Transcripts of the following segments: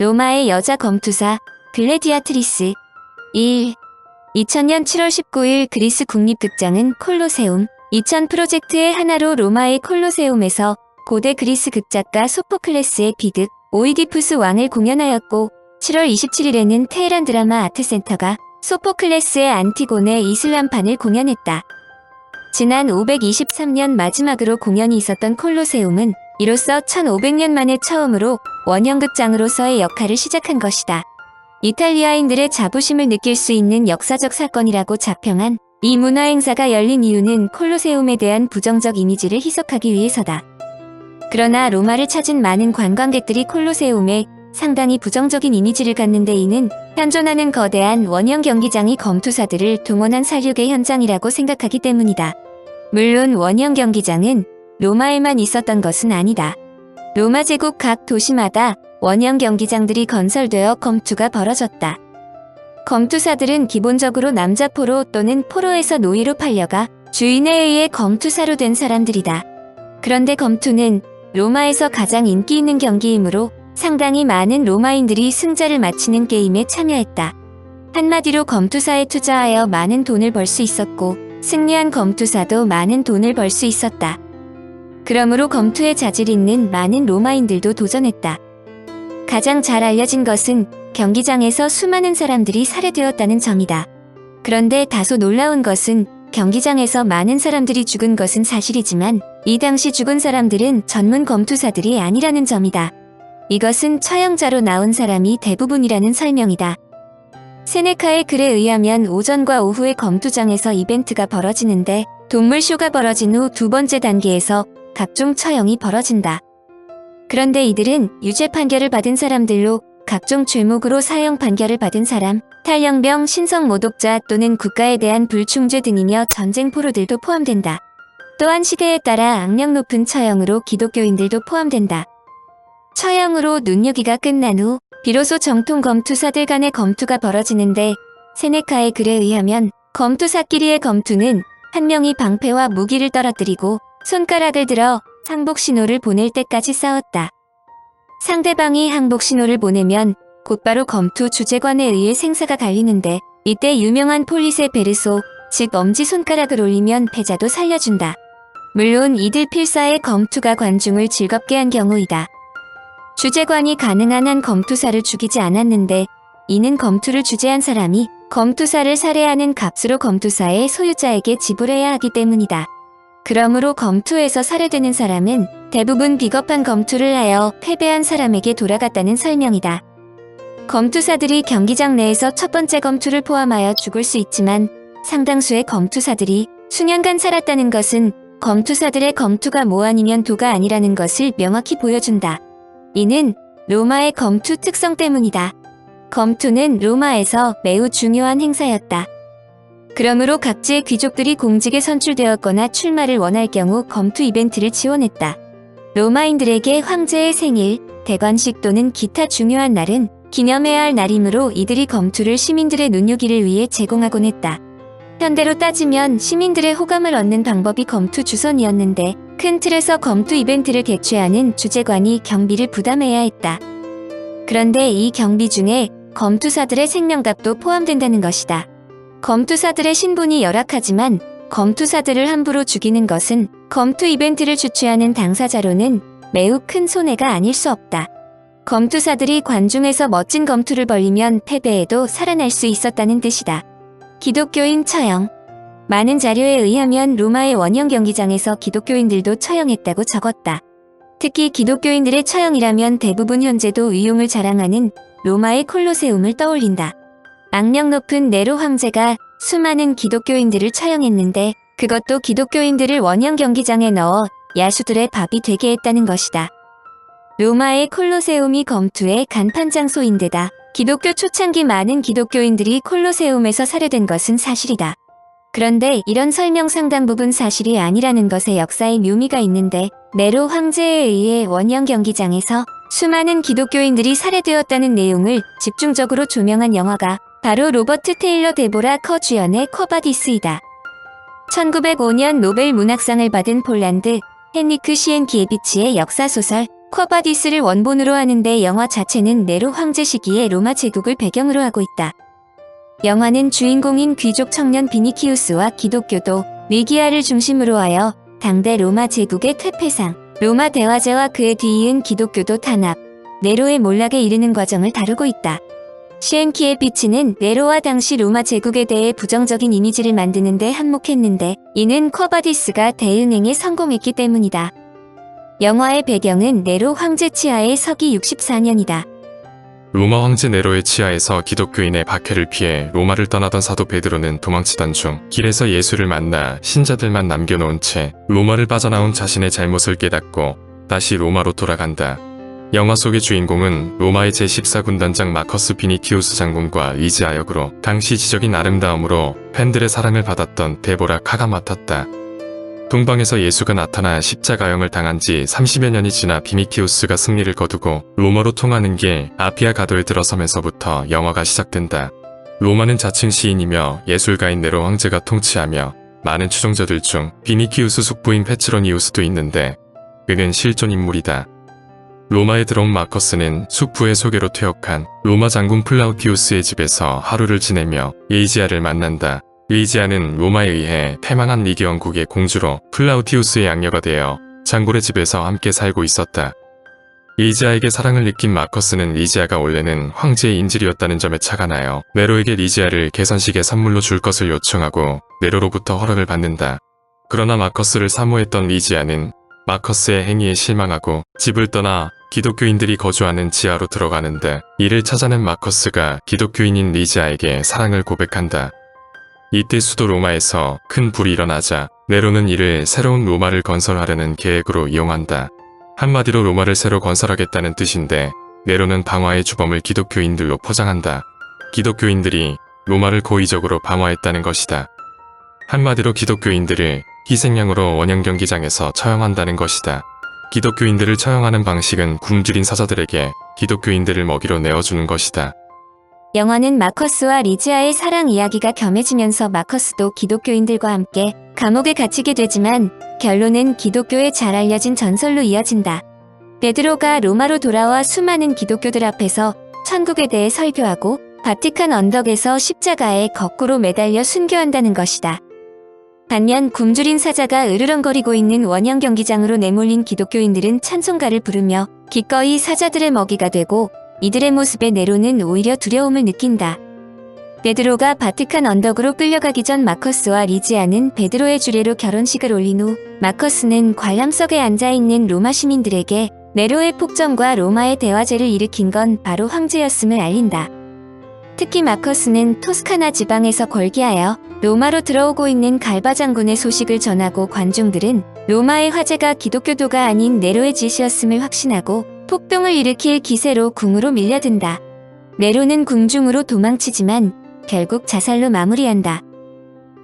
로마의 여자 검투사 글래디아트리스 2000년 7월 19일 그리스 국립극장은 콜로세움 2000 프로젝트의 하나로 로마의 콜로세움에서 고대 그리스 극작가 소포클레스의 비극 오이디푸스 왕을 공연하였고 7월 27일에는 테헤란 드라마 아트센터가 소포클레스의 안티고네 이슬람판을 공연했다. 지난 523년 마지막으로 공연이 있었던 콜로세움은 이로써 1500년 만에 처음으로 원형극장으로서의 역할을 시작한 것이다. 이탈리아인들의 자부심을 느낄 수 있는 역사적 사건이라고 자평한 이 문화행사가 열린 이유는 콜로세움에 대한 부정적 이미지를 희석하기 위해서다. 그러나 로마를 찾은 많은 관광객들이 콜로세움에 상당히 부정적인 이미지를 갖는데 이는 현존하는 거대한 원형 경기장이 검투사들을 동원한 살육의 현장이라고 생각하기 때문이다. 물론 원형 경기장은 로마에만 있었던 것은 아니다. 로마 제국 각 도시마다 원형 경기장들이 건설되어 검투가 벌어졌다. 검투사들은 기본적으로 남자 포로 또는 포로에서 노예로 팔려가 주인에 의해 검투사로 된 사람들이다. 그런데 검투는 로마에서 가장 인기 있는 경기이므로 상당히 많은 로마인들이 승자를 마치는 게임에 참여했다. 한마디로 검투사에 투자하여 많은 돈을 벌 수 있었고 승리한 검투사도 많은 돈을 벌 수 있었다. 그러므로 검투에 자질 있는 많은 로마인들도 도전했다. 가장 잘 알려진 것은 경기장에서 수많은 사람들이 살해되었다는 점이다. 그런데 다소 놀라운 것은 경기장에서 많은 사람들이 죽은 것은 사실이지만 이 당시 죽은 사람들은 전문 검투사들이 아니라는 점이다. 이것은 처형자로 나온 사람이 대부분이라는 설명이다. 세네카의 글에 의하면 오전과 오후에 검투장에서 이벤트가 벌어지는데 동물쇼가 벌어진 후 두 번째 단계에서 각종 처형이 벌어진다. 그런데 이들은 유죄 판결을 받은 사람들로 각종 죄목으로 사형 판결을 받은 사람, 탈영병, 신성모독자 또는 국가에 대한 불충죄 등이며 전쟁 포로들도 포함된다. 또한 시대에 따라 악령 높은 처형으로 기독교인들도 포함된다. 처형으로 눈요기가 끝난 후 비로소 정통 검투사들 간의 검투가 벌어지는데 세네카의 글에 의하면 검투사끼리의 검투는 한 명이 방패와 무기를 떨어뜨리고 손가락을 들어 항복신호를 보낼 때까지 싸웠다. 상대방이 항복신호를 보내면 곧바로 검투 주재관에 의해 생사가 갈리는데 이때 유명한 폴리세 베르소, 즉 엄지손가락을 올리면 패자도 살려준다. 물론 이들 필사의 검투가 관중을 즐겁게 한 경우이다. 주재관이 가능한 한 검투사를 죽이지 않았는데 이는 검투를 주재한 사람이 검투사를 살해하는 값으로 검투사의 소유자에게 지불해야 하기 때문이다. 그러므로 검투에서 살해되는 사람은 대부분 비겁한 검투를 하여 패배한 사람에게 돌아갔다는 설명이다. 검투사들이 경기장 내에서 첫 번째 검투를 포함하여 죽을 수 있지만 상당수의 검투사들이 수년간 살았다는 것은 검투사들의 검투가 모 아니면 도가 아니라는 것을 명확히 보여준다. 이는 로마의 검투 특성 때문이다. 검투는 로마에서 매우 중요한 행사였다. 그러므로 각지의 귀족들이 공직에 선출되었거나 출마를 원할 경우 검투 이벤트를 지원했다. 로마인들에게 황제의 생일, 대관식 또는 기타 중요한 날은 기념해야 할 날이므로 이들이 검투를 시민들의 눈요기를 위해 제공하곤 했다. 현대로 따지면 시민들의 호감을 얻는 방법이 검투 주선이었는데 큰 틀에서 검투 이벤트를 개최하는 주재관이 경비를 부담해야 했다. 그런데 이 경비 중에 검투사들의 생명값도 포함된다는 것이다. 검투사들의 신분이 열악하지만 검투사들을 함부로 죽이는 것은 검투 이벤트를 주최하는 당사자로는 매우 큰 손해가 아닐 수 없다. 검투사들이 관중에서 멋진 검투를 벌리면 패배해도 살아날 수 있었다는 뜻이다. 기독교인 처형. 많은 자료에 의하면 로마의 원형 경기장에서 기독교인들도 처형했다고 적었다. 특히 기독교인들의 처형이라면 대부분 현재도 위용을 자랑하는 로마의 콜로세움을 떠올린다. 악령 높은 네로 황제가 수많은 기독교인들을 처형했는데 그것도 기독교인들을 원형 경기장에 넣어 야수들의 밥이 되게 했다는 것이다. 로마의 콜로세움이 검투의 간판 장소인데다 기독교 초창기 많은 기독교인들이 콜로세움에서 살해된 것은 사실이다. 그런데 이런 설명 상당 부분 사실이 아니라는 것에 역사의 묘미가 있는데 네로 황제에 의해 원형 경기장에서 수많은 기독교인들이 살해되었다는 내용을 집중적으로 조명한 영화가 바로 로버트 테일러 데보라 커 주연의 쿼바디스이다. 1905년 노벨 문학상을 받은 폴란드 헨리크 시엔키에비치의 역사소설 쿼바디스를 원본으로 하는데 영화 자체는 네로 황제 시기의 로마 제국을 배경으로 하고 있다. 영화는 주인공인 귀족 청년 비니키우스와 기독교도 리기아를 중심으로 하여 당대 로마 제국의 퇴폐상, 로마 대화제와 그에 뒤이은 기독교도 탄압, 네로의 몰락에 이르는 과정을 다루고 있다. 시엔키의 피치는 네로와 당시 로마 제국에 대해 부정적인 이미지를 만드는 데 한몫했는데 이는 쿼바디스가 대응행에 성공했기 때문이다. 영화의 배경은 네로 황제 치하의 서기 64년이다. 로마 황제 네로의 치하에서 기독교인의 박해를 피해 로마를 떠나던 사도 베드로는 도망치던 중 길에서 예수를 만나 신자들만 남겨놓은 채 로마를 빠져나온 자신의 잘못을 깨닫고 다시 로마로 돌아간다. 영화 속의 주인공은 로마의 제14군단장 마커스 비니키우스 장군과 리지아 역으로 당시 지적인 아름다움으로 팬들의 사랑을 받았던 데보라 카가 맡았다. 동방에서 예수가 나타나 십자가형을 당한 지 30여 년이 지나 비니키우스가 승리를 거두고 로마로 통하는 길 아피아 가도에 들어서면서부터 영화가 시작된다. 로마는 자칭 시인이며 예술가인 네로 황제가 통치하며 많은 추종자들 중 비니키우스 숙부인 페트로니우스도 있는데 그는 실존 인물이다. 로마에 들어온 마커스는 숙부의 소개로 퇴역한 로마 장군 플라우티우스의 집에서 하루를 지내며 리지아를 만난다. 리지아는 로마에 의해 패망한 리기 왕국의 공주로 플라우티우스의 양녀가 되어 장골의 집에서 함께 살고 있었다. 리지아에게 사랑을 느낀 마커스는 리지아가 원래는 황제의 인질이었다는 점에 차가 나요. 네로에게 리지아를 개선식의 선물로 줄 것을 요청하고 네로로부터 허락을 받는다. 그러나 마커스를 사모했던 리지아는 마커스의 행위에 실망하고 집을 떠나 기독교인들이 거주하는 지하로 들어가는데 이를 찾아낸 마커스가 기독교인인 리지아에게 사랑을 고백한다. 이때 수도 로마에서 큰 불이 일어나자 네로는 이를 새로운 로마를 건설하려는 계획으로 이용한다. 한마디로 로마를 새로 건설하겠다는 뜻인데 네로는 방화의 주범을 기독교인들로 포장한다. 기독교인들이 로마를 고의적으로 방화했다는 것이다. 한마디로 기독교인들을 희생양으로 원형 경기장에서 처형한다는 것이다. 기독교인들을 처형하는 방식은 굶주린 사자들에게 기독교인들을 먹이로 내어주는 것이다. 영화는 마커스와 리지아의 사랑 이야기가 겸해지면서 마커스도 기독교인들과 함께 감옥에 갇히게 되지만 결론은 기독교에 잘 알려진 전설로 이어진다. 베드로가 로마로 돌아와 수많은 기독교들 앞에서 천국에 대해 설교하고 바티칸 언덕에서 십자가에 거꾸로 매달려 순교한다는 것이다. 반면 굶주린 사자가 으르렁거리고 있는 원형 경기장으로 내몰린 기독교인들은 찬송가를 부르며 기꺼이 사자들의 먹이가 되고 이들의 모습에 네로는 오히려 두려움을 느낀다. 베드로가 바티칸 언덕으로 끌려가기 전 마커스와 리지아는 베드로의 주례로 결혼식을 올린 후 마커스는 관람석에 앉아있는 로마 시민들에게 네로의 폭정과 로마의 대화제를 일으킨 건 바로 황제였음을 알린다. 특히 마커스는 토스카나 지방에서 걸기하여 로마로 들어오고 있는 갈바 장군의 소식을 전하고 관중들은 로마의 화제가 기독교도가 아닌 네로의 짓이었음을 확신하고 폭동을 일으킬 기세로 궁으로 밀려든다. 네로는 궁중으로 도망치지만 결국 자살로 마무리한다.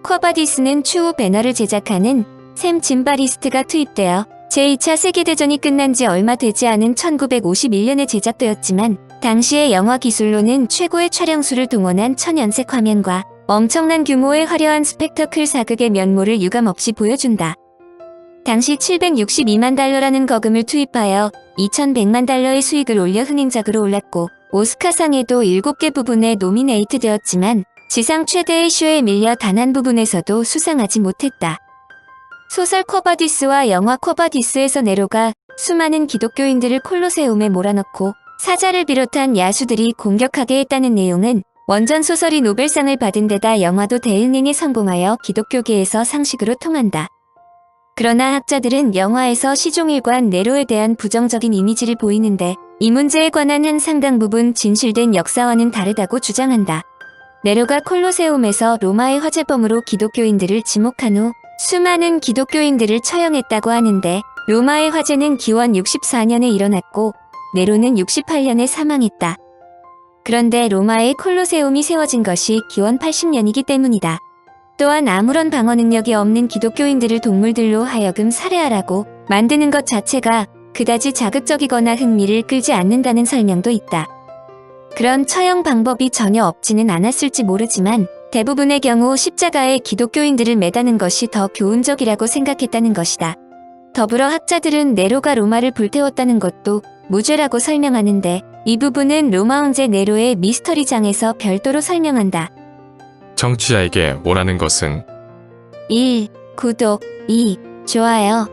쿼바디스는 추후 배너를 제작하는 샘 짐바리스트가 투입되어 제2차 세계대전이 끝난 지 얼마 되지 않은 1951년에 제작되었지만 당시의 영화 기술로는 최고의 촬영수를 동원한 천연색 화면과 엄청난 규모의 화려한 스펙터클 사극의 면모를 유감없이 보여준다. 당시 762만 달러라는 거금을 투입하여 2100만 달러의 수익을 올려 흥행작으로 올랐고 오스카상에도 7개 부분에 노미네이트 되었지만 지상 최대의 쇼에 밀려 단 한 부분에서도 수상하지 못했다. 소설 쿼바디스와 영화 쿼바디스에서 네로가 수많은 기독교인들을 콜로세움에 몰아넣고 사자를 비롯한 야수들이 공격하게 했다는 내용은 원전 소설이 노벨상을 받은 데다 영화도 대응행에 성공하여 기독교계에서 상식으로 통한다. 그러나 학자들은 영화에서 시종일관 네로에 대한 부정적인 이미지를 보이는데 이 문제에 관한 한 상당 부분 진실된 역사와는 다르다고 주장한다. 네로가 콜로세움에서 로마의 화재범으로 기독교인들을 지목한 후 수많은 기독교인들을 처형했다고 하는데 로마의 화재는 기원 64년에 일어났고 네로는 68년에 사망했다. 그런데 로마의 콜로세움이 세워진 것이 기원 80년이기 때문이다. 또한 아무런 방어 능력이 없는 기독교인들을 동물들로 하여금 살해하라고 만드는 것 자체가 그다지 자극적이거나 흥미를 끌지 않는다는 설명도 있다. 그런 처형 방법이 전혀 없지는 않았을지 모르지만 대부분의 경우 십자가에 기독교인들을 매다는 것이 더 교훈적이라고 생각했다는 것이다. 더불어 학자들은 네로가 로마를 불태웠다는 것도 무죄라고 설명하는데 이 부분은 로마 황제 네로의 미스터리장에서 별도로 설명한다. 청취자에게 원하는 것은 1. 구독 2. 좋아요